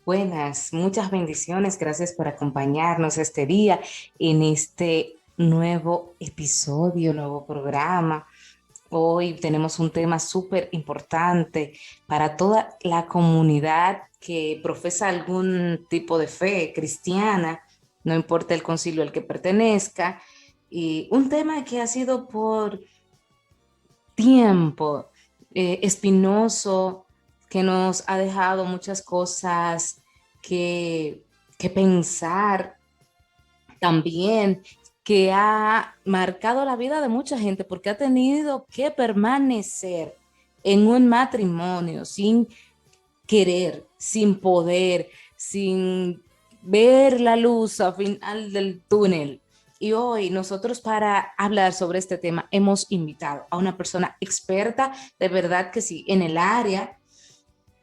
Buenas, muchas bendiciones. Gracias por acompañarnos este día en este nuevo episodio, nuevo programa. Hoy tenemos un tema súper importante para toda la comunidad que profesa algún tipo de fe cristiana, no importa el concilio al que pertenezca, y un tema que ha sido por tiempo espinoso, que nos ha dejado muchas cosas que, que pensar también, que ha marcado la vida de mucha gente porque ha tenido que permanecer en un matrimonio sin querer, sin poder, sin ver la luz al final del túnel. Y hoy nosotros para hablar sobre este tema hemos invitado a una persona experta, de verdad que sí, en el área,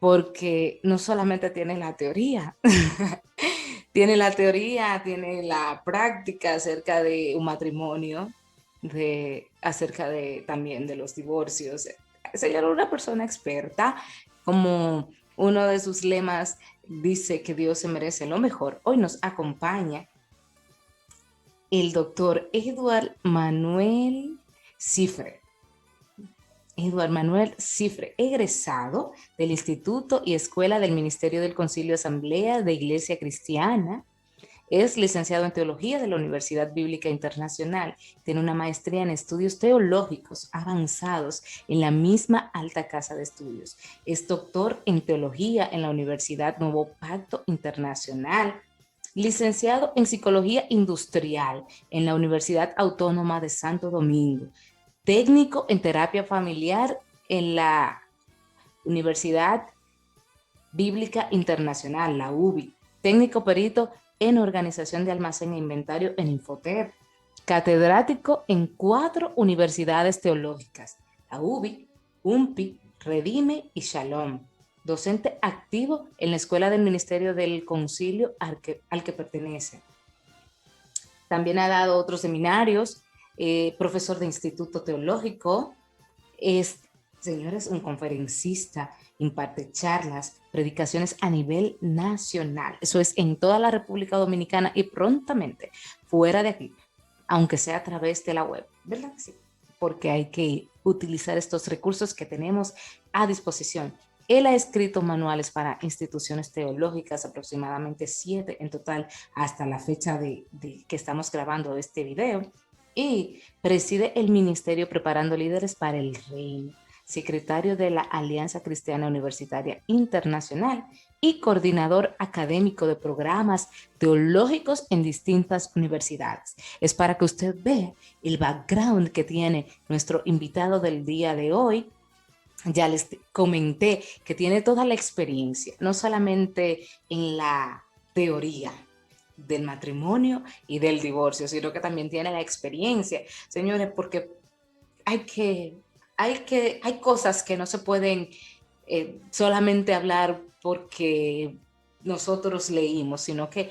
porque no solamente tiene la teoría, tiene la teoría, tiene la práctica acerca de un matrimonio, acerca de también de los divorcios. Señor, una persona experta, como uno de sus lemas dice que Dios se merece lo mejor. Hoy nos acompaña el doctor Edward Manuel Cifre. Edward Manuel Cifre, egresado del Instituto y Escuela del Ministerio del Concilio Asamblea de Iglesia Cristiana. Es licenciado en Teología de la Universidad Bíblica Internacional. Tiene una maestría en estudios teológicos avanzados en la misma alta casa de estudios. Es doctor en Teología en la Universidad Nuevo Pacto Internacional. Licenciado en Psicología Industrial en la Universidad Autónoma de Santo Domingo. Técnico en Terapia Familiar en la Universidad Bíblica Internacional, la UBI. Técnico perito en Organización de Almacén e Inventario en Infotep. Catedrático en 4 universidades teológicas, la UBI, UMPI, Redime y Shalom. Docente activo en la Escuela del Ministerio del Concilio al que pertenece. También ha dado otros seminarios, profesor de Instituto Teológico, es, señores, un conferencista, imparte charlas, predicaciones a nivel nacional. Eso es en toda la República Dominicana y prontamente fuera de aquí, aunque sea a través de la web, ¿verdad que sí? Porque hay que utilizar estos recursos que tenemos a disposición. Él ha escrito manuales para instituciones teológicas, aproximadamente 7 en total, hasta la fecha de que estamos grabando este video. Y preside el ministerio Preparando Líderes para el Reino, secretario de la Alianza Cristiana Universitaria Internacional y coordinador académico de programas teológicos en distintas universidades. Es para que usted vea el background que tiene nuestro invitado del día de hoy. Ya les comenté que tiene toda la experiencia, no solamente en la teoría del matrimonio y del divorcio, sino que también tiene la experiencia, señores, porque hay cosas que no se pueden solamente hablar porque nosotros leímos, sino que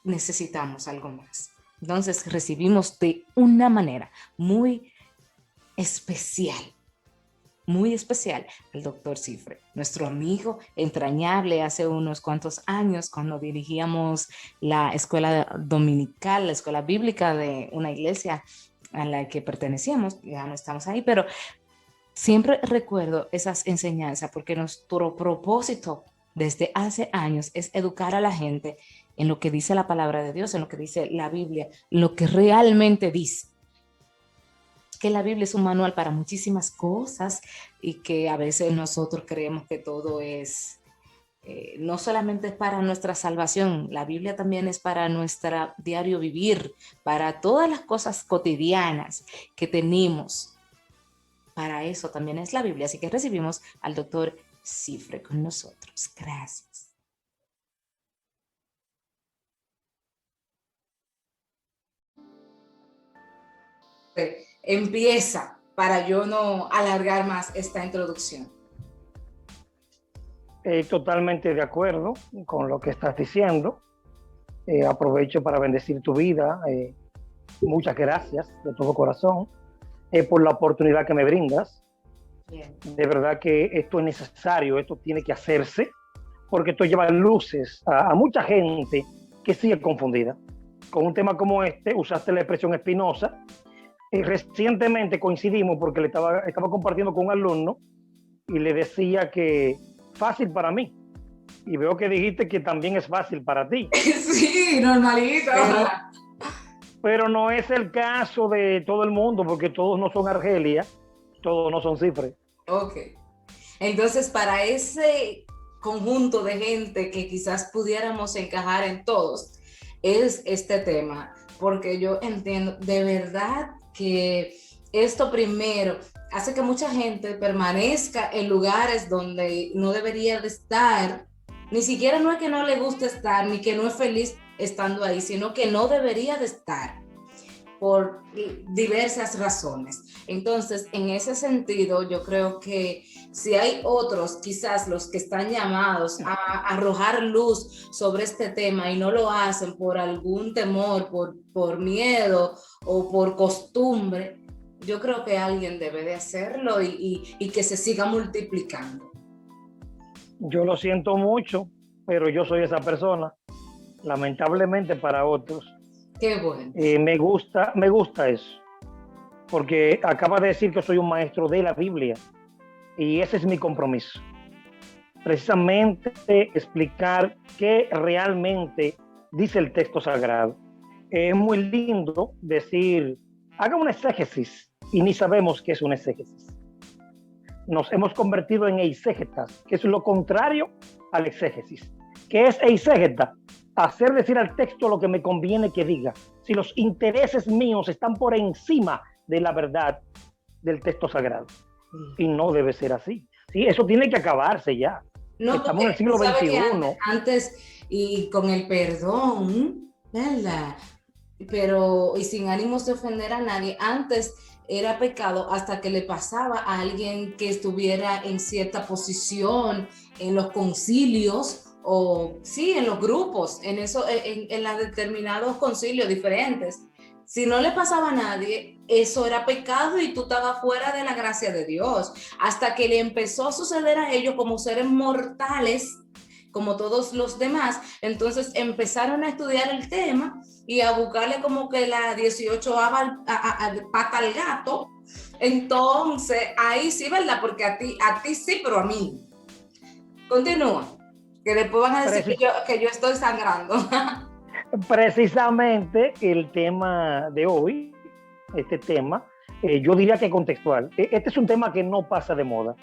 necesitamos algo más. Entonces recibimos de una manera especial, muy especial al doctor Cifre, nuestro amigo entrañable hace unos cuantos años cuando dirigíamos la escuela dominical, la escuela bíblica de una iglesia a la que pertenecíamos, ya no estamos ahí, pero siempre recuerdo esas enseñanzas porque nuestro propósito desde hace años es educar a la gente en lo que dice la palabra de Dios, en lo que dice la Biblia, lo que realmente dice. Que la Biblia es un manual para muchísimas cosas y que a veces nosotros creemos que todo es, no solamente es para nuestra salvación, la Biblia también es para nuestro diario vivir, para todas las cosas cotidianas que tenemos. Para eso también es la Biblia. Así que recibimos al doctor Cifre con nosotros. Gracias. Empieza para yo no alargar más esta introducción. Totalmente de acuerdo con lo que estás diciendo. Aprovecho para bendecir tu vida. Muchas gracias de todo corazón por la oportunidad que me brindas. Bien. De verdad que esto es necesario, esto tiene que hacerse, porque esto lleva luces a mucha gente que sigue confundida. Con un tema como este, usaste la expresión espinosa. Recientemente coincidimos porque estaba compartiendo con un alumno y le decía que fácil para mí. Y veo que dijiste que también es fácil para ti. Sí, normalito. Pero no es el caso de todo el mundo, porque todos no son Argelia, todos no son Cifre. Ok. Entonces, para ese conjunto de gente que quizás pudiéramos encajar en todos, es este tema, porque yo entiendo de verdad que esto primero hace que mucha gente permanezca en lugares donde no debería de estar. Ni siquiera no es que no le guste estar, ni que no es feliz estando ahí, sino que no debería de estar por diversas razones. Entonces, en ese sentido, yo creo que si hay otros, quizás los que están llamados a arrojar luz sobre este tema y no lo hacen por algún temor, por miedo o por costumbre, yo creo que alguien debe de hacerlo y que se siga multiplicando. Yo lo siento mucho, pero yo soy esa persona, lamentablemente para otros. Qué bueno. Me gusta eso, porque acaba de decir que soy un maestro de la Biblia y ese es mi compromiso. Precisamente explicar qué realmente dice el texto sagrado. Es muy lindo decir, haga una exégesis y ni sabemos qué es una exégesis. Nos hemos convertido en eisegetas, que es lo contrario al exégesis. ¿Qué es eiségeta? Hacer decir al texto lo que me conviene que diga. Si los intereses míos están por encima de la verdad del texto sagrado. Y no debe ser así. Sí, eso tiene que acabarse ya. No, estamos en el siglo XXI. Antes, y con el perdón, ¿verdad? Pero, y sin ánimos de ofender a nadie, antes era pecado hasta que le pasaba a alguien que estuviera en cierta posición en los concilios o sí, en los grupos, en los determinados concilios diferentes. Si no le pasaba a nadie, eso era pecado y tú estabas fuera de la gracia de Dios. Hasta que le empezó a suceder a ellos como seres mortales, como todos los demás, entonces empezaron a estudiar el tema y a buscarle como que la 18ª pata al gato. Entonces, ahí sí, ¿verdad? Porque a ti sí, pero a mí. Continúa, que después van a decir que yo estoy sangrando. Precisamente el tema de hoy, este tema, yo diría que contextual. Este es un tema que no pasa de moda.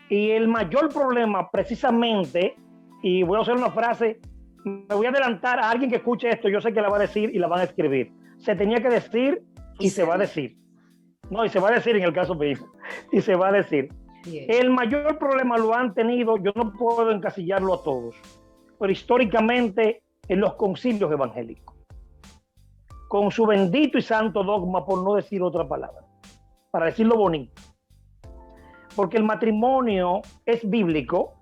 Y el mayor problema, precisamente, y voy a hacer una frase, me voy a adelantar a alguien que escuche esto, yo sé que la va a decir y la van a escribir. Se tenía que decir y se va a decir. No, y se va a decir en el caso mío. Y se va a decir. Bien. El mayor problema lo han tenido, yo no puedo encasillarlo a todos, pero históricamente en los concilios evangélicos, con su bendito y santo dogma, por no decir otra palabra, para decirlo bonito. Porque el matrimonio es bíblico,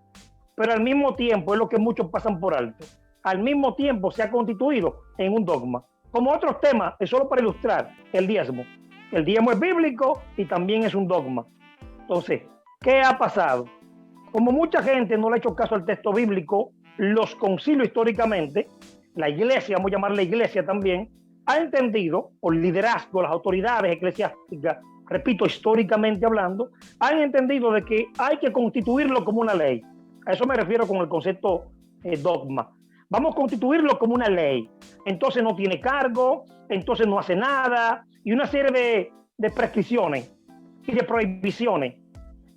pero al mismo tiempo es lo que muchos pasan por alto. Al mismo tiempo se ha constituido en un dogma. Como otros temas, es solo para ilustrar el diezmo. El diezmo es bíblico y también es un dogma. Entonces, ¿qué ha pasado? Como mucha gente no le ha hecho caso al texto bíblico, los concilios históricamente, la iglesia, vamos a llamarla iglesia también, ha entendido, por liderazgo, las autoridades eclesiásticas, repito, históricamente hablando, han entendido de que hay que constituirlo como una ley. A eso me refiero con el concepto dogma. Vamos a constituirlo como una ley. Entonces no tiene cargo, entonces no hace nada, y una serie de prescripciones y de prohibiciones.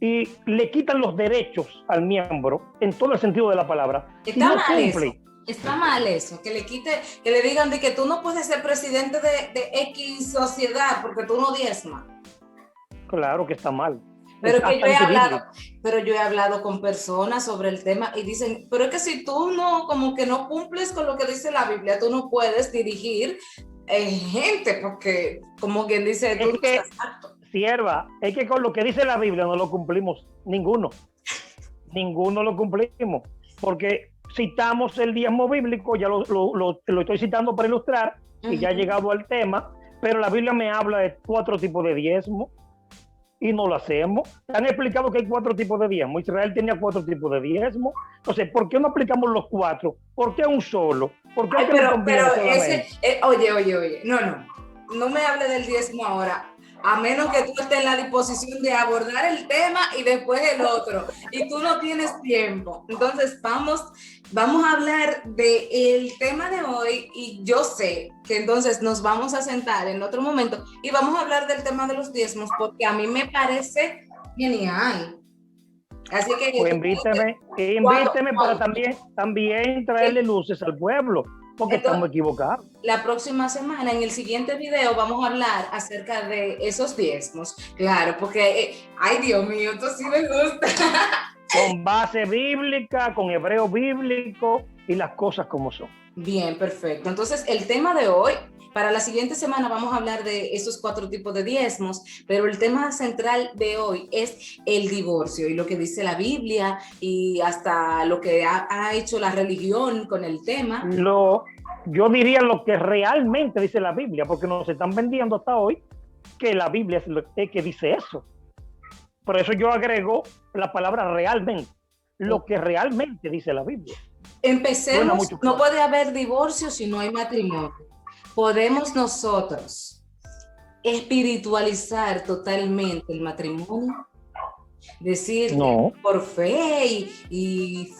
Y le quitan los derechos al miembro en todo el sentido de la palabra. Está no mal cumple. Eso. Está mal eso, que le digan de que tú no puedes ser presidente de X sociedad porque tú no diezmas. Claro que está mal. Pero yo he hablado con personas sobre el tema y dicen, pero es que si tú no, como que no cumples con lo que dice la Biblia, tú no puedes dirigir gente, porque como quien dice, tú no estás apto. Sierva, es que con lo que dice la Biblia no lo cumplimos ninguno. Ninguno lo cumplimos. Porque citamos el diezmo bíblico, ya lo estoy citando para ilustrar, y ya he llegado al tema, pero la Biblia me habla de 4 tipos de diezmo. y no lo hacemos. Han explicado que hay 4 tipos de diezmo. Israel tenía 4 tipos de diezmo. Entonces, ¿por qué no aplicamos los 4? ¿Por qué un solo? ¿Por qué que pero solamente? oye, no me hable del diezmo ahora, a menos que tú estés en la disposición de abordar el tema y después el otro, y tú no tienes tiempo. Entonces, vamos a hablar del tema de hoy, y yo sé que entonces nos vamos a sentar en otro momento y vamos a hablar del tema de los diezmos, porque a mí me parece genial. Así que pues invíteme para también traerle luces al pueblo, porque estamos equivocados. La próxima semana, en el siguiente video, vamos a hablar acerca de esos diezmos. Claro, porque, ay Dios mío, esto sí me gusta. Con base bíblica, con hebreo bíblico y las cosas como son. Bien, perfecto. Entonces, el tema de hoy, para la siguiente semana vamos a hablar de esos 4 tipos de diezmos, pero el tema central de hoy es el divorcio y lo que dice la Biblia y hasta lo que ha hecho la religión con el tema. Yo diría lo que realmente dice la Biblia, porque nos están vendiendo hasta hoy que la Biblia es que dice eso. Por eso yo agrego la palabra realmente, lo que realmente dice la Biblia. Empecemos, no puede haber divorcio si no hay matrimonio. ¿Podemos nosotros espiritualizar totalmente el matrimonio? Decir no. Por fe y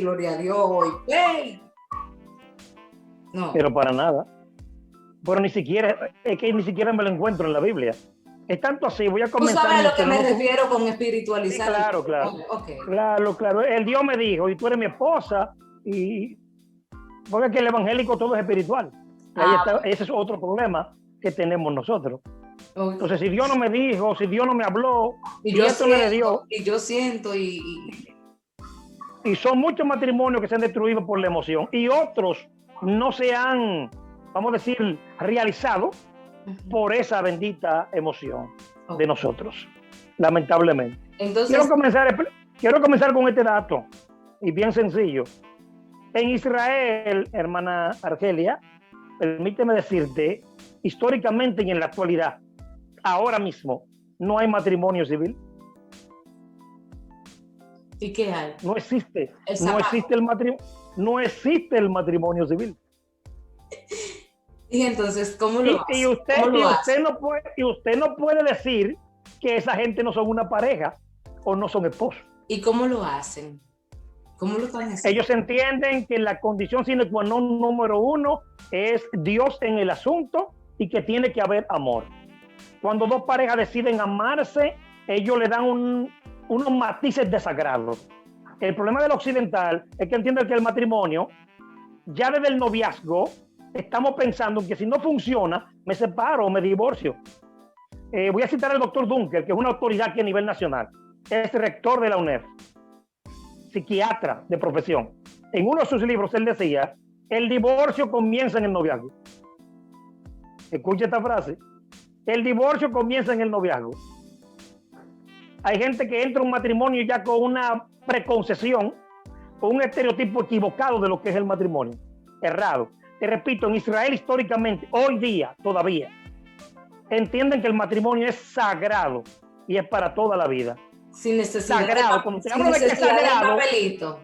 gloria a Dios, y fe. No. Pero para nada. Pero ni siquiera me lo encuentro en la Biblia. Es tanto así, voy a comenzar. ¿Tú sabes a lo que me refiero con espiritualizar? Sí, claro. Okay. Claro. El Dios me dijo, y tú eres mi esposa, y porque aquí el evangélico todo es espiritual. Ahí está, ese es otro problema que tenemos nosotros. Okay. Entonces, si Dios no me dijo, si Dios no me habló, y esto me dio. Y yo siento, y son muchos matrimonios que se han destruido por la emoción, y otros no se han, vamos a decir, realizado por esa bendita emoción de nosotros, lamentablemente. Entonces, quiero comenzar con este dato, y bien sencillo. En Israel, hermana Argelia, permíteme decirte, históricamente y en la actualidad, ahora mismo, no hay matrimonio civil. ¿Y qué hay? No existe el matrimonio civil. Y entonces, ¿cómo lo hace? Y usted no puede decir que esa gente no son una pareja o no son esposos. ¿Y cómo lo hacen? ¿Cómo lo están haciendo? Ellos entienden que la condición sine qua non número 1 es Dios en el asunto y que tiene que haber amor. Cuando 2 parejas deciden amarse, ellos le dan unos matices de sagrado. El problema del occidental es que entiende que el matrimonio, ya desde el noviazgo, estamos pensando que si no funciona, me separo o me divorcio. Voy a citar al doctor Dunker, que es una autoridad aquí a nivel nacional. Es rector de la UNED, psiquiatra de profesión. En uno de sus libros él decía, el divorcio comienza en el noviazgo. Escucha esta frase. El divorcio comienza en el noviazgo. Hay gente que entra a un matrimonio ya con una preconcepción, con un estereotipo equivocado de lo que es el matrimonio. Errado. Te repito, en Israel históricamente, hoy día todavía, entienden que el matrimonio es sagrado y es para toda la vida. Sin necesidad sagrado. Sin necesidad de un papelito.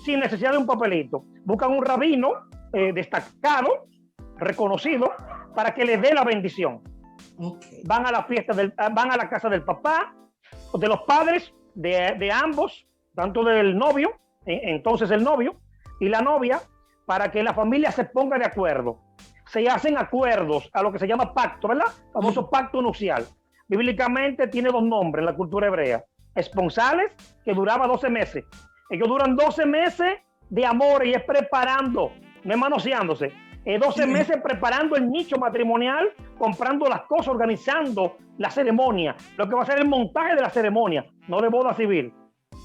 Sin necesidad de un papelito. Buscan un rabino destacado, reconocido, para que les dé la bendición. Okay. Van a la fiesta, van a la casa del papá, de los padres, de ambos, tanto del novio, entonces el novio, y la novia, para que la familia se ponga de acuerdo. Se hacen acuerdos a lo que se llama pacto, ¿verdad? Famoso pacto nupcial. Bíblicamente tiene 2 nombres en la cultura hebrea. Esponsales, que duraba 12 meses. Ellos duran 12 meses de amor y es preparando, no es manoseándose. 12 meses preparando el nicho matrimonial, comprando las cosas, organizando la ceremonia. Lo que va a ser el montaje de la ceremonia, no de boda civil,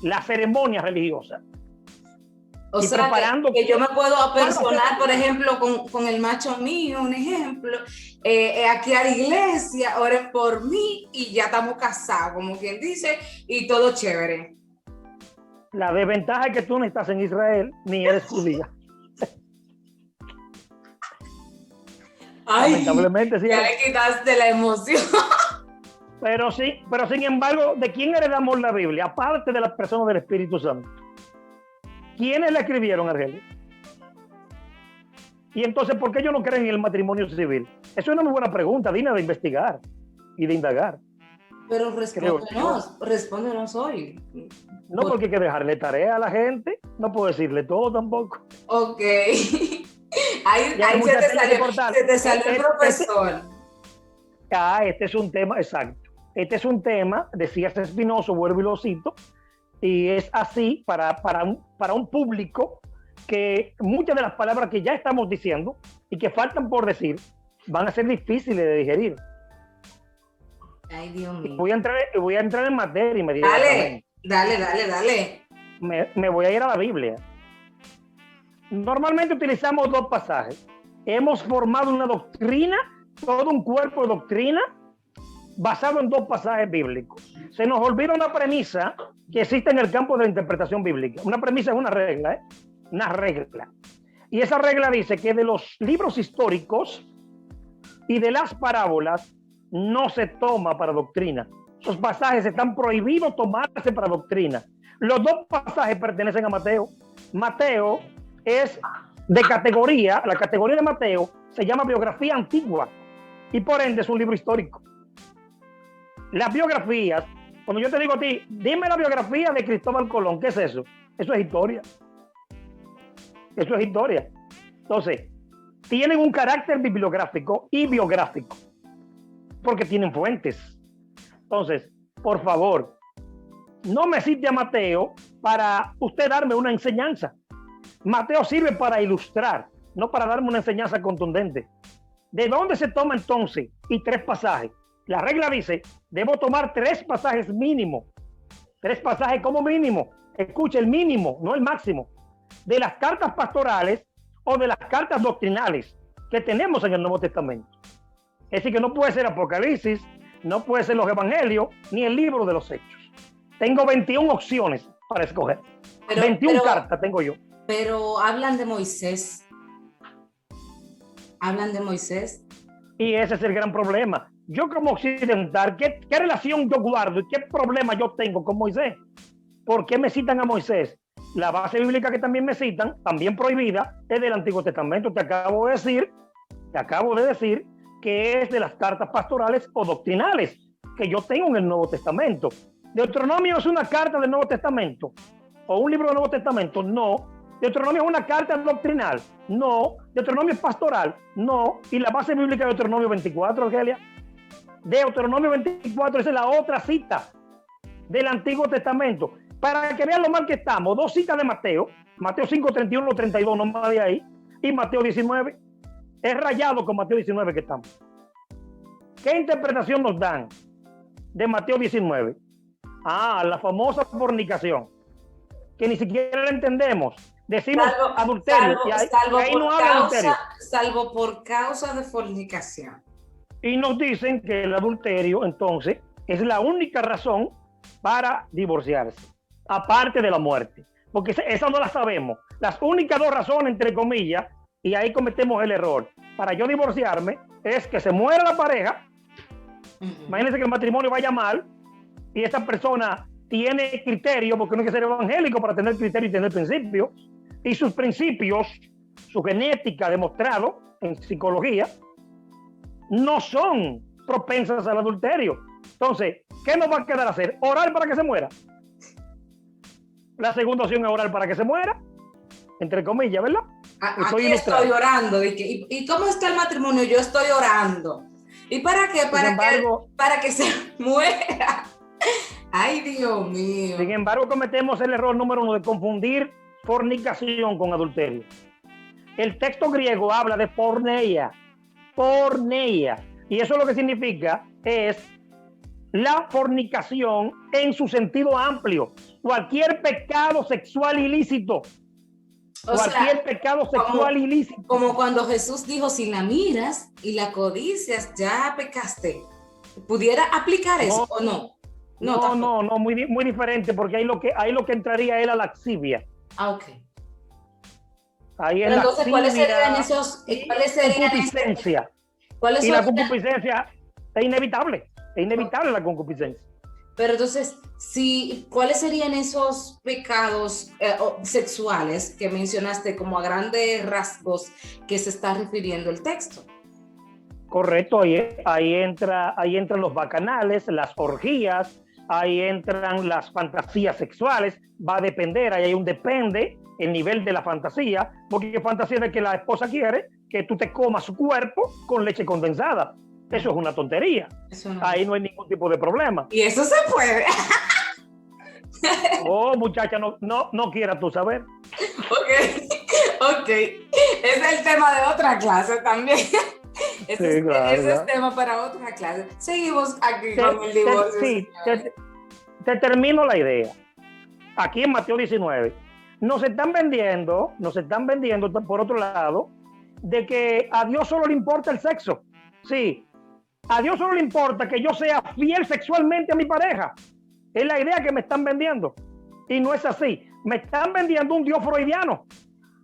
la ceremonia religiosa. O sea, preparando que yo me puedo apersonar, por ejemplo, con el macho mío, un ejemplo, aquí a la iglesia, oren por mí y ya estamos casados, como quien dice, y todo chévere. La desventaja es que tú no estás en Israel, ni eres judía. Ay, lamentablemente sí. Ya le quitaste la emoción. pero sin embargo, ¿de quién heredamos la Biblia? Aparte de las personas del Espíritu Santo. ¿Quiénes la escribieron, Argelia? Y entonces, ¿por qué ellos no creen en el matrimonio civil? Eso es una muy buena pregunta, digna de investigar y de indagar. Pero respóndenos hoy. No, porque hay que dejarle tarea a la gente. No puedo decirle todo tampoco. Ok. ahí se te salió el profesor. Este es un tema, exacto. Este es un tema, decía Espinoso, vuelvo y lo cito, y es así para un público que muchas de las palabras que ya estamos diciendo y que faltan por decir van a ser difíciles de digerir. Ay, Dios mío. Voy a entrar en materia inmediatamente. Dale. Me voy a ir a la Biblia. Normalmente utilizamos dos pasajes. Hemos formado una doctrina, todo un cuerpo de doctrina basado en dos pasajes bíblicos. Se nos olvida una premisa que existe en el campo de la interpretación bíblica. Una premisa es una regla, ¿eh? Una regla. Y esa regla dice que de los libros históricos y de las parábolas no se toma para doctrina. Esos pasajes están prohibidos tomarse para doctrina. Los dos pasajes pertenecen a Mateo. Mateo es de categoría, la categoría de Mateo se llama biografía antigua y por ende es un libro histórico. Las biografías, cuando yo te digo a ti, dime la biografía de Cristóbal Colón, ¿qué es eso? Eso es historia. Eso es historia. Entonces, tienen un carácter bibliográfico y biográfico, porque tienen fuentes. Entonces, por favor, no me cite a Mateo para usted darme una enseñanza. Mateo sirve para ilustrar, no para darme una enseñanza contundente. ¿De dónde se toma entonces? Y 3 pasajes. La regla dice, debo tomar 3 pasajes mínimo. 3 pasajes como mínimo. Escuche, el mínimo, no el máximo. De las cartas pastorales o de las cartas doctrinales que tenemos en el Nuevo Testamento. Es decir, que no puede ser Apocalipsis, no puede ser los Evangelios, ni el libro de los Hechos. Tengo 21 opciones para escoger. 21 cartas tengo yo. Pero hablan de Moisés. Hablan de Moisés. Y ese es el gran problema. Yo como occidental, ¿qué relación yo guardo y qué problema yo tengo con Moisés? ¿Por qué me citan a Moisés? La base bíblica que también me citan, también prohibida, es del Antiguo Testamento. Te acabo de decir que es de las cartas pastorales o doctrinales que yo tengo en el Nuevo Testamento. ¿Deuteronomio es una carta del Nuevo Testamento? ¿O un libro del Nuevo Testamento? No. ¿Deuteronomio es una carta doctrinal? No. ¿Deuteronomio es pastoral? No. ¿Y la base bíblica de Deuteronomio 24, Argelia? Deuteronomio 24 es la otra cita del Antiguo Testamento. Para que vean lo mal que estamos, 2 citas de Mateo 5, 31, 32, no más de ahí, y Mateo 19. Es rayado con Mateo 19 que estamos. ¿Qué interpretación nos dan de Mateo 19? La famosa fornicación, que ni siquiera la entendemos. Decimos adulterio, y ahí no habla adulterio. Salvo por causa de fornicación. Y nos dicen que el adulterio, entonces, es la única razón para divorciarse, aparte de la muerte. Porque esa no la sabemos. Las únicas 2 razones, entre comillas, y ahí cometemos el error, para yo divorciarme, es que se muera la pareja. Imagínense que el matrimonio vaya mal y esta persona tiene criterio, porque no hay que ser evangélico para tener criterio y tener principios, y sus principios, su genética demostrado en psicología, no son propensas al adulterio. Entonces, ¿qué nos va a quedar hacer? ¿Orar para que se muera? La segunda opción es orar para que se muera, entre comillas, ¿verdad? Aquí estoy orando. ¿Y cómo está el matrimonio? Yo estoy orando. ¿Y para qué? Para que se muera. Ay, Dios mío. Sin embargo, cometemos el error número 1 de confundir fornicación con adulterio. El texto griego habla de porneia. Y eso lo que significa es la fornicación en su sentido amplio. Cualquier pecado sexual ilícito. Pecado sexual ilícito. Como cuando Jesús dijo, si la miras y la codicias, ya pecaste. ¿Pudiera aplicar eso o no? No, muy diferente, porque ahí lo que entraría es la laxivia. Ok. Ahí es entonces, ¿cuáles serían esos? Concupiscencia. Y la concupiscencia es inevitable. Es inevitable la concupiscencia. Pero entonces, ¿cuáles serían esos pecados sexuales que mencionaste como a grandes rasgos que se está refiriendo el texto? Correcto, ahí entran los bacanales, las orgías, ahí entran las fantasías sexuales, va a depender, ahí hay un depende el nivel de la fantasía, porque fantasía de que la esposa quiere que tú te comas su cuerpo con leche condensada. Eso es una tontería. Ahí no hay ningún tipo de problema. Y eso se puede. Oh, muchacha, no quieras tú saber. Ok. Ese es el tema de otra clase también. Ese es tema para otra clase. Seguimos aquí con el divorcio. Te termino la idea. Aquí en Mateo 19, nos están vendiendo por otro lado, de que a Dios solo le importa el sexo. Sí, a Dios solo le importa que yo sea fiel sexualmente a mi pareja. Es la idea que me están vendiendo. Y no es así. Me están vendiendo un Dios freudiano.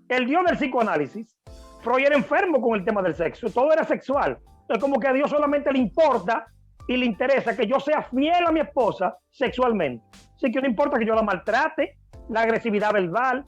El Dios del psicoanálisis. Freud era enfermo con el tema del sexo. Todo era sexual. Es como que a Dios solamente le importa y le interesa que yo sea fiel a mi esposa sexualmente. Así que no importa que yo la maltrate, la agresividad verbal,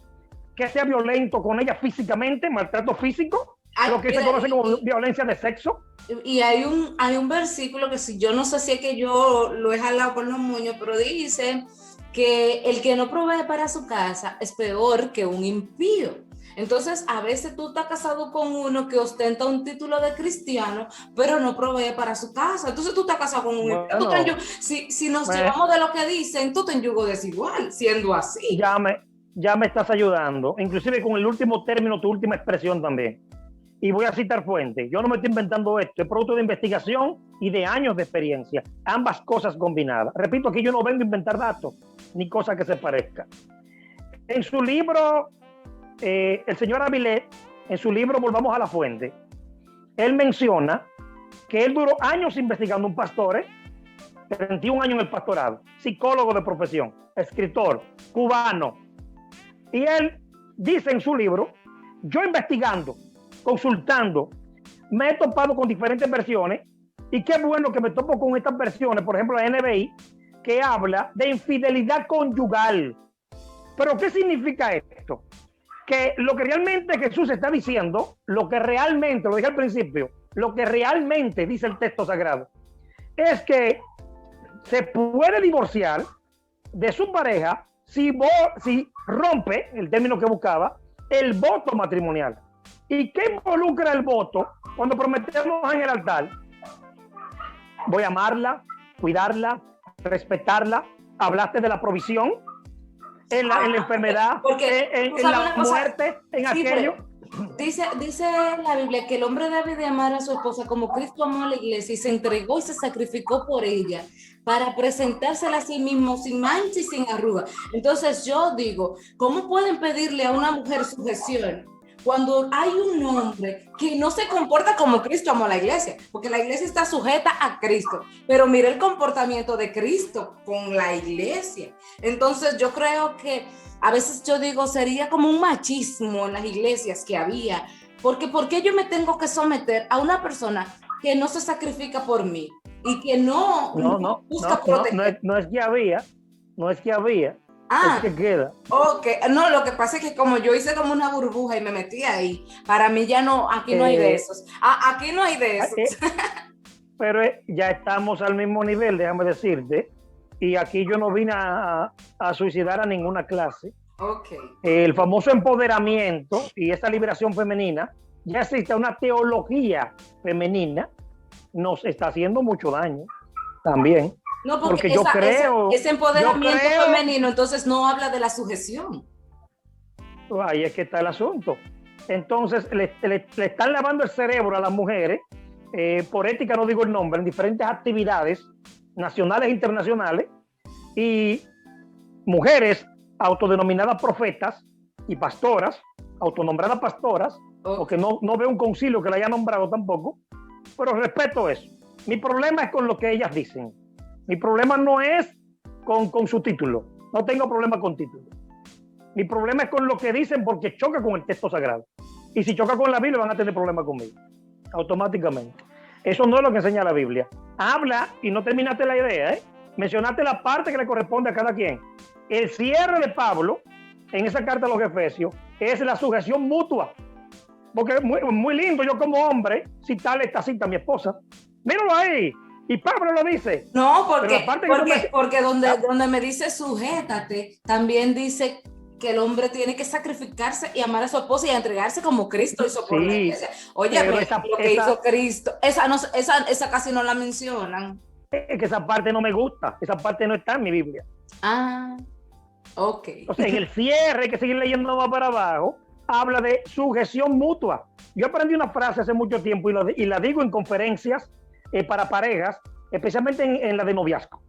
que sea violento con ella físicamente, maltrato físico, lo que se conoce como violencia de sexo. Y hay un versículo que yo no sé si es que yo lo he jalado por los moños, pero dice que el que no provee para su casa es peor que un impío. Entonces, a veces tú estás casado con uno que ostenta un título de cristiano, pero no provee para su casa. Entonces, tú estás casado con un impío. Si nos llevamos de lo que dicen, tú te enyugo desigual, siendo así. Ya me estás ayudando, inclusive con el último término, tu última expresión también. Y voy a citar fuentes. Yo no me estoy inventando esto, es producto de investigación y de años de experiencia. Ambas cosas combinadas. Repito, aquí yo no vengo a inventar datos, ni cosa que se parezca. En su libro, el señor Avilet, en su libro Volvamos a la Fuente, él menciona que él duró años investigando un pastor, 31 años en el pastorado, psicólogo de profesión, escritor, cubano. Y él dice en su libro, yo investigando, consultando, me he topado con diferentes versiones y qué bueno que me topo con estas versiones, por ejemplo la NBI, que habla de infidelidad conyugal. ¿Pero qué significa esto? Que lo que realmente Jesús está diciendo, lo que realmente, lo dije al principio, lo que realmente dice el texto sagrado, es que se puede divorciar de su pareja si rompe, el término que buscaba, el voto matrimonial. ¿Y qué involucra el voto cuando prometemos en el altar? Voy a amarla, cuidarla, respetarla. Hablaste de la provisión en la enfermedad, en la muerte, en aquello. Dice la Biblia que el hombre debe de amar a su esposa como Cristo amó a la iglesia y se entregó y se sacrificó por ella para presentársela a sí mismo sin mancha y sin arruga. Entonces yo digo, ¿cómo pueden pedirle a una mujer sujeción cuando hay un hombre que no se comporta como Cristo amó a la iglesia? Porque la iglesia está sujeta a Cristo, pero mira el comportamiento de Cristo con la iglesia. Entonces yo creo que a veces yo digo, sería como un machismo en las iglesias que había, porque ¿por qué yo me tengo que someter a una persona que no se sacrifica por mí y que no busca proteger? No es que había, es que queda. Ok, no, lo que pasa es que como yo hice como una burbuja y me metí ahí, para mí ya no, aquí no hay de esos. Aquí no hay de esos. Pero ya estamos al mismo nivel, déjame decirte. Y aquí yo no vine a suicidar a ninguna clase. Okay. El famoso empoderamiento y esa liberación femenina, ya existe una teología femenina, nos está haciendo mucho daño también. No, porque yo creo... Ese empoderamiento femenino entonces no habla de la sujeción. Ahí es que está el asunto. Entonces le están lavando el cerebro a las mujeres, por ética no digo el nombre, en diferentes actividades nacionales e internacionales, y mujeres autodenominadas profetas y pastoras, autonombradas pastoras, porque no veo un concilio que la haya nombrado tampoco, pero respeto eso. Mi problema es con lo que ellas dicen. Mi problema no es con su título. No tengo problema con título. Mi problema es con lo que dicen porque choca con el texto sagrado. Y si choca con la Biblia van a tener problema conmigo. Automáticamente. Eso no es lo que enseña la Biblia. Habla y no terminaste la idea, ¿eh? Mencionaste la parte que le corresponde a cada quien. El cierre de Pablo en esa carta a los Efesios es la sujeción mutua. Porque es muy lindo yo como hombre citarle esta cita a mi esposa. Míralo ahí. Y Pablo lo dice. No, porque donde me dice sujétate, también dice que el hombre tiene que sacrificarse y amar a su esposa y entregarse como Cristo hizo por la iglesia. Oye, pero lo que hizo Cristo, esa casi no la mencionan. Es que esa parte no me gusta, esa parte no está en mi Biblia. Ah, ok. Entonces, en el cierre, hay que seguir leyendo más para abajo, habla de sujeción mutua. Yo aprendí una frase hace mucho tiempo y la digo en conferencias para parejas, especialmente en la de noviazgo.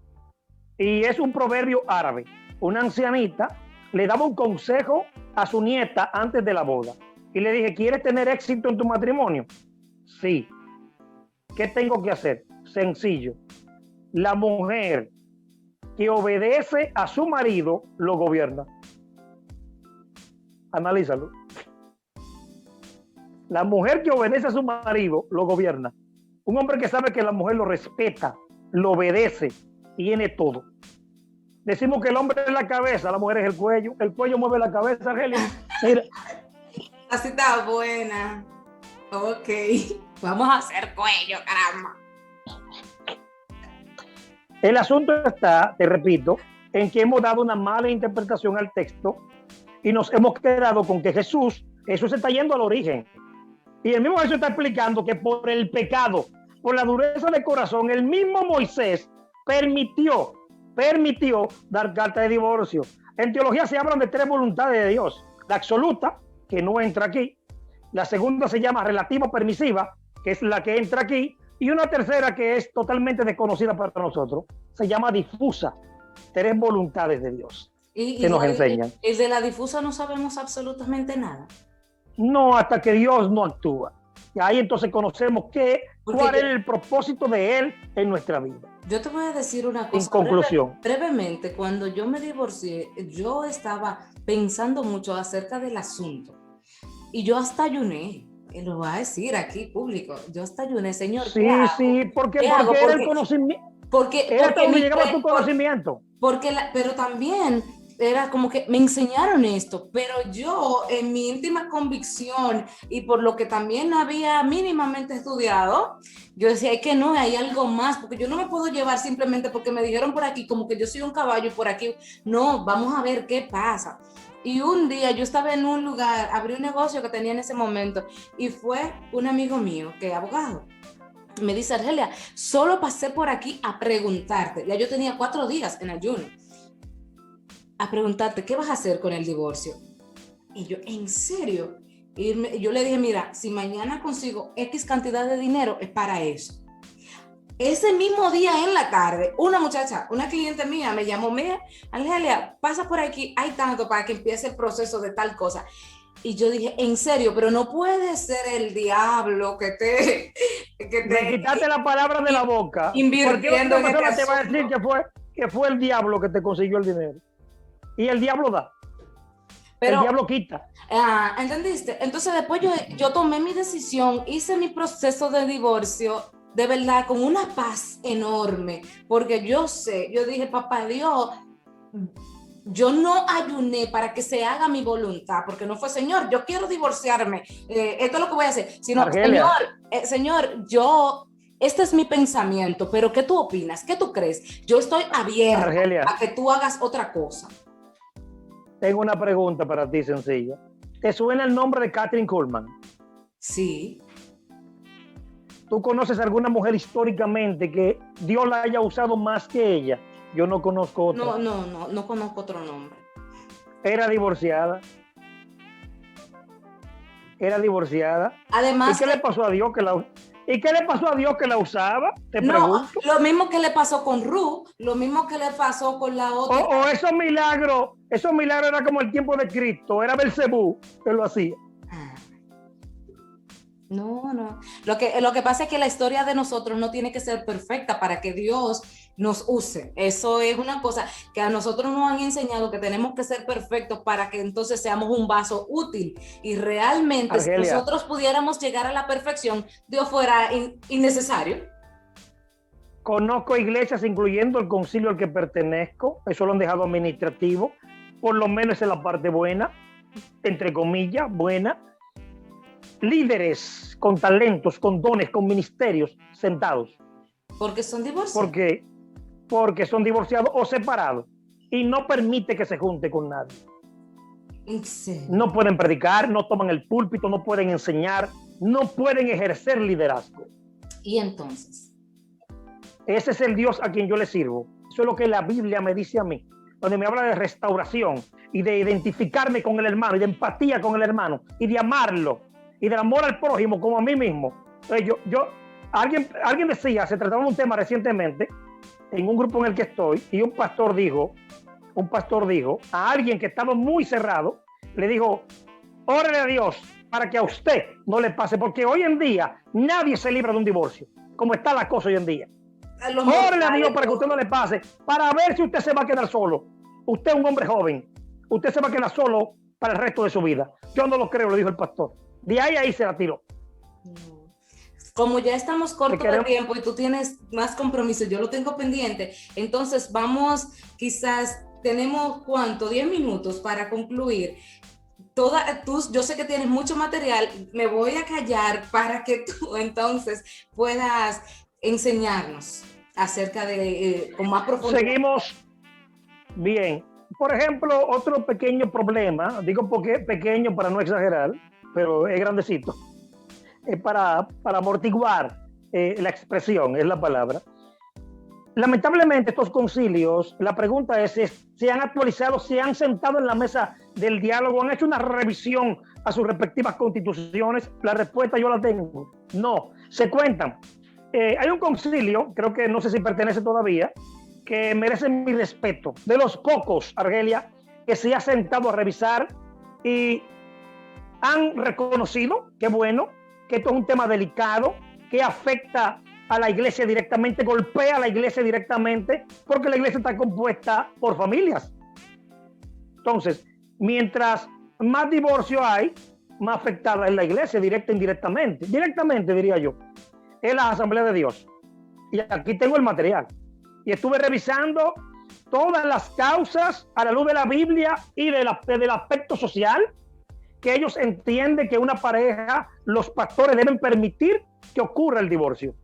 Y es un proverbio árabe. Una ancianita le daba un consejo a su nieta antes de la boda. Y le dije, ¿quieres tener éxito en tu matrimonio? Sí. ¿Qué tengo que hacer? Sencillo. La mujer que obedece a su marido lo gobierna. Analízalo. La mujer que obedece a su marido lo gobierna. Un hombre que sabe que la mujer lo respeta, lo obedece, tiene todo. Decimos que el hombre es la cabeza, la mujer es el cuello mueve la cabeza, Argelia. Mira. Así está buena. Ok, vamos a hacer cuello, caramba. El asunto está, te repito, en que hemos dado una mala interpretación al texto y nos hemos quedado con que Jesús está yendo al origen. Y el mismo Jesús está explicando que por el pecado, por la dureza de corazón, el mismo Moisés permitió dar carta de divorcio. En teología se hablan de 3 voluntades de Dios. La absoluta, que no entra aquí. La segunda se llama relativa permisiva, que es la que entra aquí. Y una tercera que es totalmente desconocida para nosotros, se llama difusa. 3 voluntades de Dios que nos enseñan. Y de la difusa no sabemos absolutamente nada. No, hasta que Dios no actúa. Y ahí entonces conocemos cuál es el propósito de Él en nuestra vida. Yo te voy a decir una cosa. En conclusión. Brevemente, cuando yo me divorcié, yo estaba pensando mucho acerca del asunto. Y yo hasta ayuné. Y lo voy a decir aquí, público. Yo hasta ayuné, Señor. Sí, porque era el conocimiento. Era donde llegaba tu conocimiento. Pero también era como que me enseñaron esto, pero yo en mi íntima convicción y por lo que también había mínimamente estudiado, yo decía, es que no, hay algo más, porque yo no me puedo llevar simplemente porque me dijeron por aquí como que yo soy un caballo y por aquí, no, vamos a ver qué pasa. Y un día yo estaba en un lugar, abrí un negocio que tenía en ese momento y fue un amigo mío que es abogado. Me dice, Argelia, solo pasé por aquí a preguntarte, ya yo tenía 4 días en ayuno, a preguntarte, ¿qué vas a hacer con el divorcio? Y yo, ¿en serio? Y yo le dije, mira, si mañana consigo X cantidad de dinero, es para eso. Ese mismo día en la tarde, una muchacha, una cliente mía me llamó, mira, Argelia, pasa por aquí, hay tanto para que empiece el proceso de tal cosa. Y yo dije, en serio, pero no puede ser el diablo que te quitaste la palabra de la boca. Invirtiendo porque otra persona te va a decir que fue el diablo que te consiguió el dinero. Y el diablo da. Pero el diablo quita. ¿Entendiste? Entonces después yo tomé mi decisión, hice mi proceso de divorcio, de verdad, con una paz enorme, porque yo dije, papá Dios, yo no ayuné para que se haga mi voluntad, porque no fue, Señor, yo quiero divorciarme, esto es lo que voy a hacer, sino, Señor, este es mi pensamiento, pero ¿qué tú opinas? ¿Qué tú crees? Yo estoy abierta a que tú hagas otra cosa. Tengo una pregunta para ti sencilla. ¿Te suena el nombre de Kathryn Kuhlman? Sí. ¿Tú conoces alguna mujer históricamente que Dios la haya usado más que ella? Yo no conozco otra. No conozco otro nombre. Era divorciada. Además, ¿Y qué le pasó a Dios que la usaba? Te pregunto. Lo mismo que le pasó con Ruth, lo mismo que le pasó con la otra. O esos milagros era como el tiempo de Cristo, era Belcebú que lo hacía. No. Lo que pasa es que la historia de nosotros no tiene que ser perfecta para que Dios nos use. Eso es una cosa que a nosotros nos han enseñado, que tenemos que ser perfectos para que entonces seamos un vaso útil. Y realmente, si Argelia, nosotros pudiéramos llegar a la perfección, Dios fuera innecesario. conozco iglesias, incluyendo el concilio al que pertenezco, eso lo han dejado administrativo, por lo menos en la parte buena, entre comillas, buena, líderes con talentos, con dones, con ministerios sentados. Porque son divorciados. Porque son divorciados o separados y no permite que se junte con nadie. No pueden predicar, no toman el púlpito, no pueden enseñar, no pueden ejercer liderazgo. ¿Y entonces? Ese es el Dios a quien yo le sirvo. Eso es lo que la Biblia me dice a mí. Cuando me habla de restauración y de identificarme con el hermano y de empatía con el hermano y de amarlo y del amor al prójimo como a mí mismo. Alguien decía, se trataba de un tema recientemente en un grupo en el que estoy, y un pastor dijo a alguien que estaba muy cerrado, le dijo: órale a Dios para que a usted no le pase, porque hoy en día nadie se libra de un divorcio, como está la cosa hoy en día. Órale a Dios para que a usted no le pase, para ver si usted se va a quedar solo. Usted es un hombre joven, usted se va a quedar solo para el resto de su vida. Yo no lo creo, le dijo el pastor. De ahí se la tiró. Como ya estamos cortos de tiempo y tú tienes más compromisos, yo lo tengo pendiente, entonces vamos, quizás tenemos, ¿cuánto? 10 minutos para concluir. Yo sé que tienes mucho material, me voy a callar para que tú entonces puedas enseñarnos acerca de, con más profundidad. Seguimos bien. Por ejemplo, otro pequeño problema, digo porque pequeño para no exagerar, pero es grandecito, para amortiguar la expresión, es la palabra. Lamentablemente estos concilios, la pregunta es si se han actualizado, se han sentado en la mesa del diálogo, han hecho una revisión a sus respectivas constituciones. La respuesta yo la tengo: no, se cuentan. Hay un concilio, creo que no sé si pertenece todavía, que merece mi respeto, de los pocos, Argelia, que se ha sentado a revisar y han reconocido, qué bueno, que esto es un tema delicado, que afecta a la iglesia directamente, golpea a la iglesia directamente, porque la iglesia está compuesta por familias. Entonces, mientras más divorcio hay, más afectada es la iglesia, directa e indirectamente. Directamente, diría yo, es la Asamblea de Dios. Y aquí tengo el material. Y estuve revisando todas las causas a la luz de la Biblia y del aspecto social, que ellos entienden que una pareja, los pastores deben permitir que ocurra el divorcio.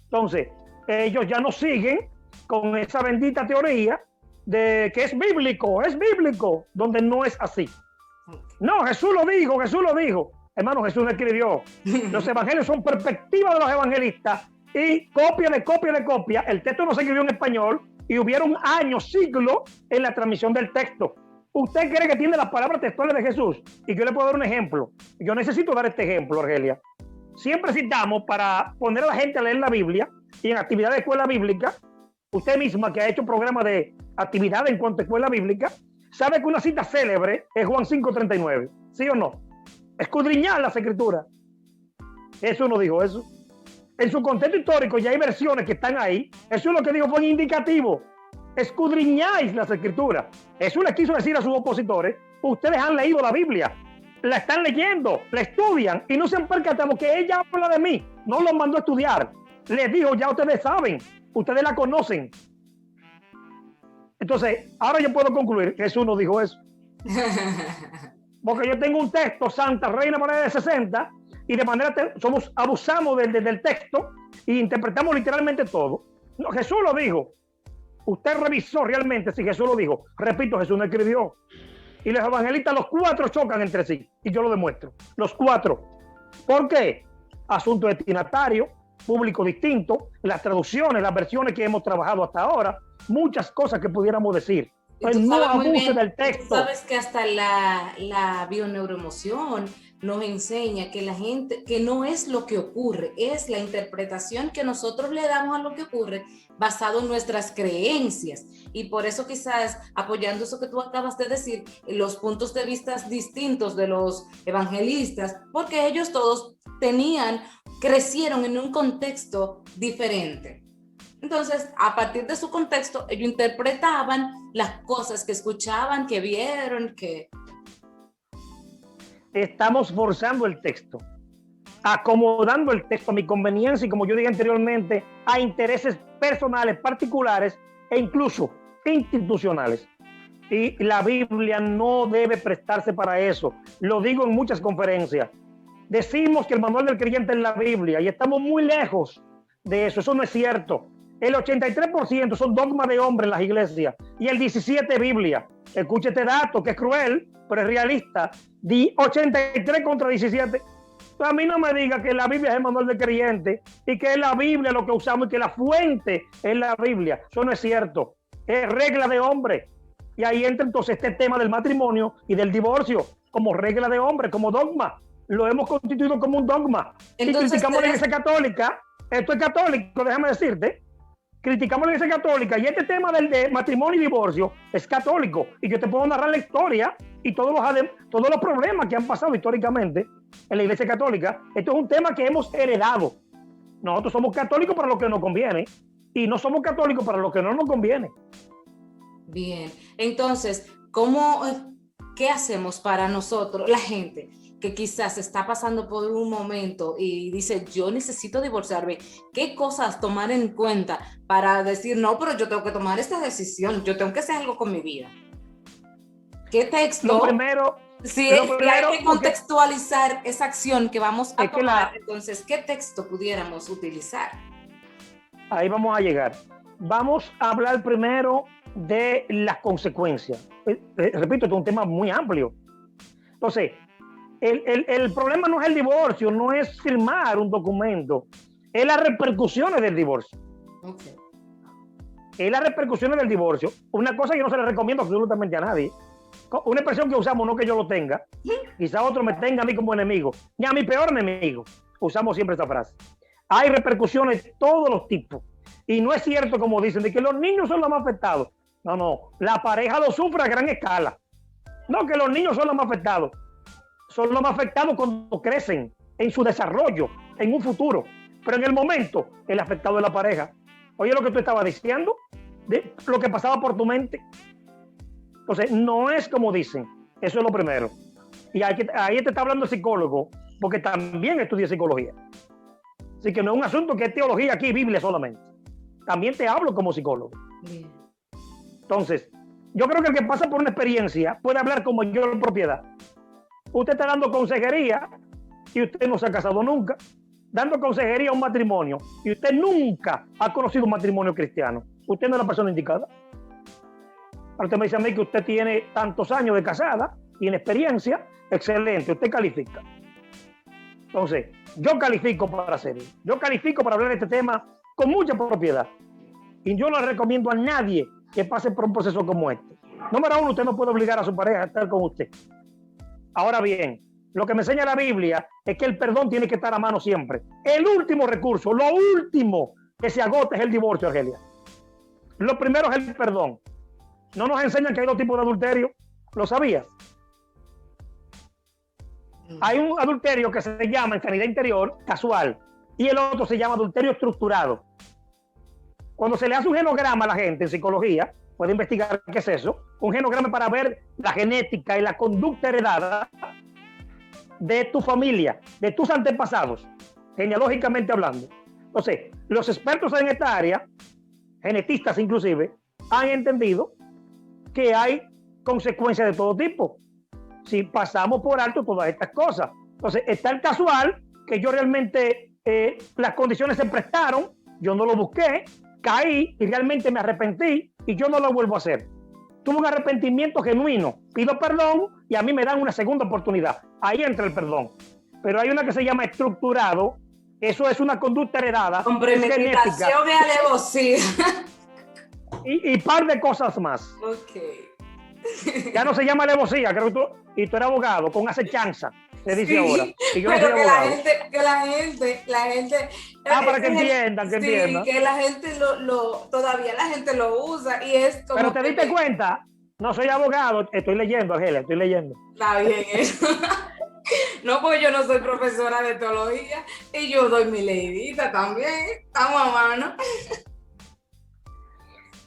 Entonces, ellos ya no siguen con esa bendita teoría de que es bíblico, donde no es así. No, Jesús lo dijo. Hermano, Jesús no escribió. Los evangelios son perspectiva de los evangelistas y copia de copia. El texto no se escribió en español y hubieron años, siglos en la transmisión del texto. ¿Usted cree que tiene las palabras textuales de Jesús? Y yo le puedo dar un ejemplo. Yo necesito dar este ejemplo, Argelia. Siempre citamos para poner a la gente a leer la Biblia y en actividad de escuela bíblica. Usted misma que ha hecho programa de actividad en cuanto a escuela bíblica, sabe que una cita célebre es Juan 5:39. ¿Sí o no? Escudriñar las escrituras. Jesús no dijo eso. En su contexto histórico ya hay versiones que están ahí. Jesús lo que dijo fue indicativo. Escudriñáis las escrituras. Jesús le quiso decir a sus opositores: ustedes han leído la Biblia, la están leyendo, la estudian y no se han percatado que ella habla de mí. No los mandó a estudiar. Les dijo: ya ustedes saben, ustedes la conocen. Entonces, ahora yo puedo concluir que Jesús no dijo eso. Porque yo tengo un texto, Santa Reina María de 60, y de manera abusamos del texto e interpretamos literalmente todo. No, Jesús lo dijo. Usted revisó realmente si Jesús lo dijo. Repito, Jesús no escribió. Y los evangelistas, los 4 chocan entre sí. Y yo lo demuestro. Los 4. ¿Por qué? Asunto destinatario, público distinto, las traducciones, las versiones que hemos trabajado hasta ahora, muchas cosas que pudiéramos decir. Pues no abuse del texto. Sabes que hasta la bioneuroemoción nos enseña que la gente, que no es lo que ocurre, es la interpretación que nosotros le damos a lo que ocurre basado en nuestras creencias. Y por eso quizás, apoyando eso que tú acabas de decir, los puntos de vista distintos de los evangelistas, porque ellos todos crecieron en un contexto diferente. Entonces, a partir de su contexto, ellos interpretaban las cosas que escuchaban, que vieron, que... Estamos forzando el texto, acomodando el texto a mi conveniencia y, como yo dije anteriormente, a intereses personales, particulares e incluso institucionales. Y la Biblia no debe prestarse para eso. Lo digo en muchas conferencias. Decimos que el manual del creyente es la Biblia y estamos muy lejos de eso. Eso no es cierto. El 83% son dogmas de hombre en las iglesias y el 17% Biblia. Escuche este dato que es cruel, pero es realista. 83 contra 17. A mí no me diga que la Biblia es el manual del creyente y que es la Biblia lo que usamos y que la fuente es la Biblia. Eso no es cierto. Es regla de hombre. Y ahí entra entonces este tema del matrimonio y del divorcio como regla de hombre, como dogma. Lo hemos constituido como un dogma. Entonces, y criticamos la Iglesia Católica. Esto es católico, déjame decirte. Criticamos la Iglesia Católica y este tema de matrimonio y divorcio es católico. Y yo te puedo narrar la historia y todos los problemas que han pasado históricamente en la Iglesia Católica. Esto es un tema que hemos heredado. Nosotros somos católicos para lo que nos conviene y no somos católicos para lo que no nos conviene. Bien, entonces, ¿qué hacemos para nosotros, la gente que quizás está pasando por un momento y dice, yo necesito divorciarme? ¿Qué cosas tomar en cuenta para decir, no, pero yo tengo que tomar esta decisión, yo tengo que hacer algo con mi vida? ¿Qué texto? Lo primero, sí, hay que contextualizar esa acción que vamos a tomar. Entonces, ¿qué texto pudiéramos utilizar? Ahí vamos a llegar. Vamos a hablar primero de las consecuencias. Repito, esto es un tema muy amplio. Entonces, el problema no es el divorcio, no es firmar un documento, es las repercusiones del divorcio. Okay. Es las repercusiones del divorcio. Una cosa que no se le recomiendo absolutamente a nadie. Una expresión que usamos, no que yo lo tenga, quizá otro me tenga a mí como enemigo, ni a mi peor enemigo. Usamos siempre esa frase. Hay repercusiones de todos los tipos. Y no es cierto, como dicen, de que los niños son los más afectados. No, la pareja lo sufre a gran escala. No, que los niños son los más afectados. Son los más afectados cuando crecen, en su desarrollo, en un futuro. Pero en el momento, el afectado es la pareja. Oye lo que tú estabas diciendo, de lo que pasaba por tu mente. Entonces, no es como dicen. Eso es lo primero. Y ahí te está hablando el psicólogo, porque también estudia psicología. Así que no es un asunto que es teología aquí, Biblia solamente. También te hablo como psicólogo. Bien. Entonces, yo creo que el que pasa por una experiencia puede hablar como yo en propiedad. Usted está dando consejería y usted no se ha casado nunca. Dando consejería a un matrimonio y usted nunca ha conocido un matrimonio cristiano. Usted no es la persona indicada. Ahora usted me dice a mí que usted tiene tantos años de casada, tiene experiencia, excelente, usted califica. Entonces, yo califico para hacerlo. Yo califico para hablar de este tema con mucha propiedad. Y yo no le recomiendo a nadie que pase por un proceso como este. Número uno, usted no puede obligar a su pareja a estar con usted. Ahora bien, lo que me enseña la Biblia es que el perdón tiene que estar a mano siempre. El último recurso, lo último que se agota es el divorcio, Argelia. Lo primero es el perdón. No nos enseñan que hay dos tipos de adulterio. ¿Lo sabías? Hay un adulterio que se llama en sanidad interior casual y el otro se llama adulterio estructurado. Cuando se le hace un genograma a la gente en psicología, puede investigar qué es eso, un genograma para ver la genética y la conducta heredada de tu familia, de tus antepasados, genealógicamente hablando. Entonces, los expertos en esta área, genetistas inclusive, han entendido que hay consecuencias de todo tipo si pasamos por alto todas estas cosas. Entonces, está el casual, que yo realmente, las condiciones se prestaron, yo no lo busqué, caí y realmente me arrepentí y yo no lo vuelvo a hacer. Tuve un arrepentimiento genuino, pido perdón y a mí me dan una segunda oportunidad. Ahí entra el perdón. Pero hay una que se llama estructurado, eso es una conducta heredada. Con premeditación y alevosía. Y par de cosas más. Ok. Ya no se llama alevosía, creo que tú eres abogado, con acechanza, se dice sí, ahora. Y yo pero no soy que la gente. Para que entiendan, que entiendan. Que la gente todavía la gente lo usa y es como. Pero te diste cuenta, no soy abogado, estoy leyendo, Argelia, estoy leyendo. Está bien eso. No, porque yo no soy profesora de teología y yo doy mi leidita también, estamos a mano.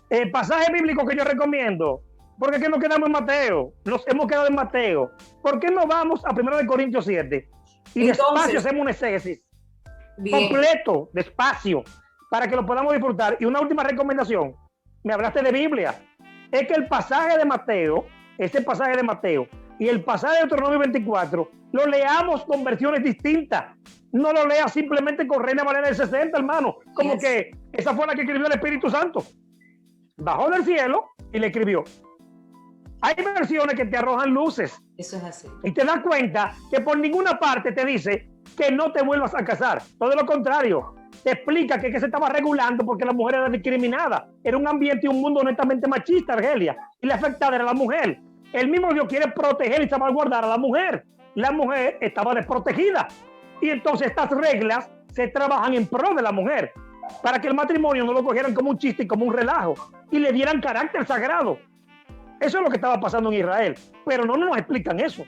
El pasaje bíblico que yo recomiendo, porque es que nos quedamos en Mateo, nos hemos quedado en Mateo. ¿Por qué no vamos a 1 Corintios 7? Y Entonces, despacio hacemos un exégesis bien, completo, despacio, para que lo podamos disfrutar. Y una última recomendación, me hablaste de Biblia, es que el pasaje de Mateo, ese pasaje de Mateo y el pasaje de Deuteronomio 24, lo leamos con versiones distintas. No lo leas simplemente con Reina Valera del 60, hermano, como yes, que esa fue la que escribió el Espíritu Santo. Bajó del cielo y le escribió. Hay versiones que te arrojan luces eso es así. y te das cuenta que por ninguna parte te dice que no te vuelvas a casar. Todo lo contrario, te explica que se estaba regulando porque la mujer era discriminada. Era un ambiente y un mundo honestamente machista, Argelia, y la afectada era la mujer. El mismo Dios quiere proteger y salvaguardar a la mujer. La mujer estaba desprotegida. Y entonces estas reglas se trabajan en pro de la mujer, para que el matrimonio no lo cogieran como un chiste y como un relajo, y le dieran carácter sagrado. Eso es lo que estaba pasando en Israel, pero no nos explican eso.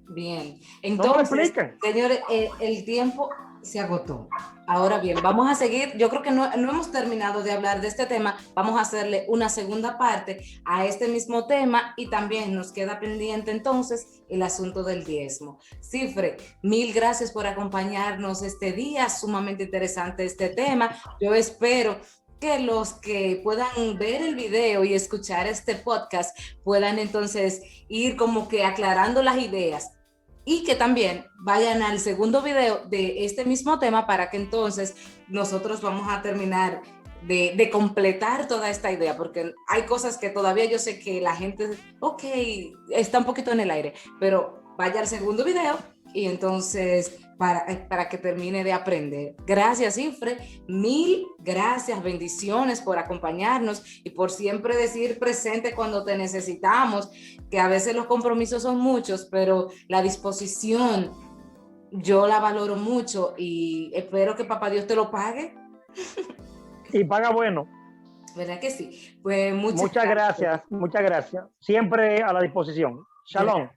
Bien, No nos lo entonces, explican. señores, el tiempo se agotó. Ahora bien, vamos a seguir. Yo creo que no hemos terminado de hablar de este tema. Vamos a hacerle una segunda parte a este mismo tema y también nos queda pendiente entonces el asunto del diezmo. Cifre, mil gracias por acompañarnos este día. Sumamente interesante este tema. Yo espero que los que puedan ver el video y escuchar este podcast puedan entonces ir como que aclarando las ideas y que también vayan al segundo video de este mismo tema para que entonces nosotros vamos a terminar de completar toda esta idea, porque hay cosas que todavía yo sé que la gente, ok, está un poquito en el aire, pero vaya al segundo video y entonces para que termine de aprender. Gracias, Infre, mil gracias, bendiciones por acompañarnos y por siempre decir presente cuando te necesitamos, que a veces los compromisos son muchos, pero la disposición yo la valoro mucho y espero que Papá Dios te lo pague. Y paga bueno. ¿Verdad que sí? Pues Muchas gracias, muchas gracias. Siempre a la disposición. Shalom.